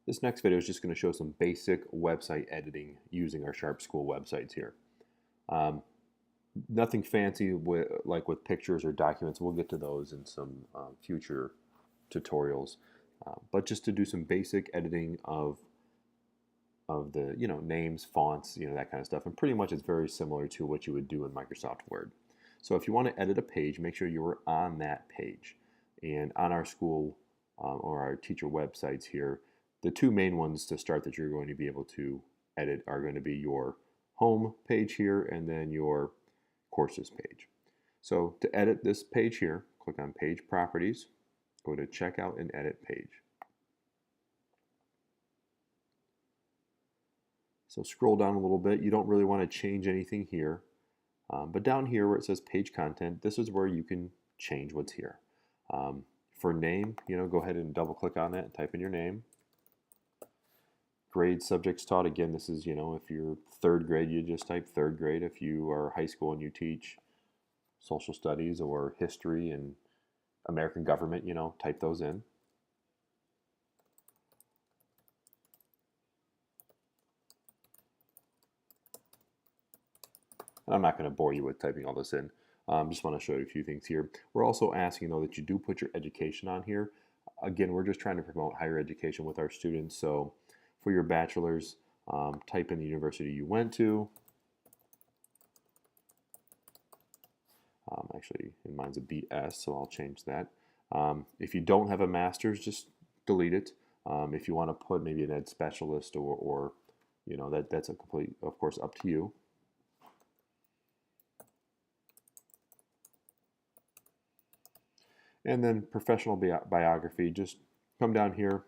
This next video is just going to show some basic website editing using our Sharp School websites here. Um, Nothing fancy like with pictures or documents. We'll get to those in some future tutorials. But just to do some basic editing of the names, fonts, that kind of stuff. And pretty much it's very similar to what you would do in Microsoft Word. So if you want to edit a page, make sure you are on that page. And on our school or our teacher websites here, the two main ones to start that you're going to be able to edit are going to be your home page here and then your courses page. So to edit this page here, click on Page Properties, go to Checkout and Edit Page. So scroll down a little bit. You don't really want to change anything here. But down here where it says Page Content, this is where you can change what's here. For name, go ahead and double click on that and type in your name. Grade, subjects taught, again, this is, if you're third grade, you just type third grade. If you are high school and you teach social studies or history and American government, type those in. And I'm not going to bore you with typing all this in. Just want to show you a few things here. We're also asking, though, that you do put your education on here. Again, we're just trying to promote higher education with our students. So for your bachelor's, type in the university you went to. Actually, mine's a BS, so I'll change that. If you don't have a master's, just delete it. If you want to put maybe an ed specialist or that's a complete, of course, up to you. And then professional biography, just come down here,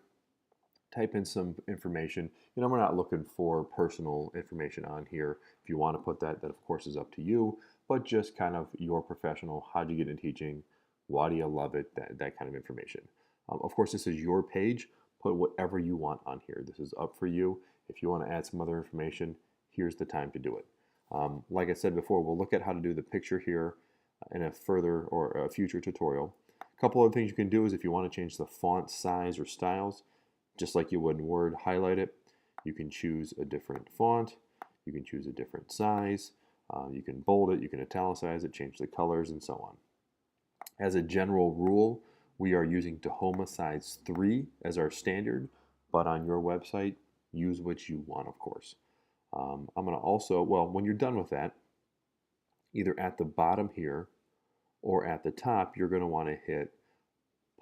type in some information. We're not looking for personal information on here. If you want to put that of course is up to you, but just kind of your professional, how'd you get into teaching, why do you love it, that kind of information. Of course, this is your page. Put whatever you want on here. This is up for you. If you want to add some other information, here's the time to do it. Like I said before, we'll look at how to do the picture here in a further or a future tutorial. A couple other things you can do is if you want to change the font size or styles, just like you would in Word, highlight it. You can choose a different font. You can choose a different size. You can bold it. You can italicize it, change the colors, and so on. As a general rule, we are using Tahoma size 3 as our standard, but on your website, use what you want, of course. I'm going to also, when you're done with that, either at the bottom here or at the top, you're going to want to hit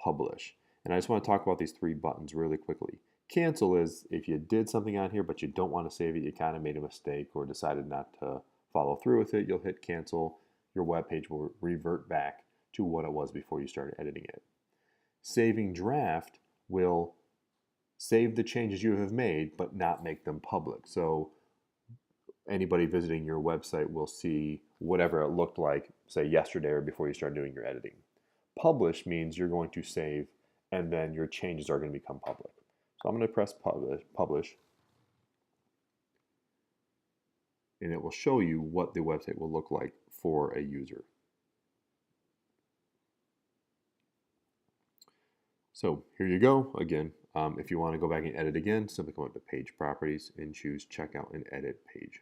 Publish. And I just want to talk about these 3 buttons really quickly. Cancel is if you did something on here but you don't want to save it, you kind of made a mistake or decided not to follow through with it, you'll hit cancel. Your web page will revert back to what it was before you started editing it. Saving draft will save the changes you have made but not make them public. So anybody visiting your website will see whatever it looked like, say yesterday or before you started doing your editing. Publish means you're going to save and then your changes are going to become public. So I'm going to press publish, and it will show you what the website will look like for a user. So here you go. Again, if you want to go back and edit again, simply come up to Page Properties and choose Checkout and Edit Page.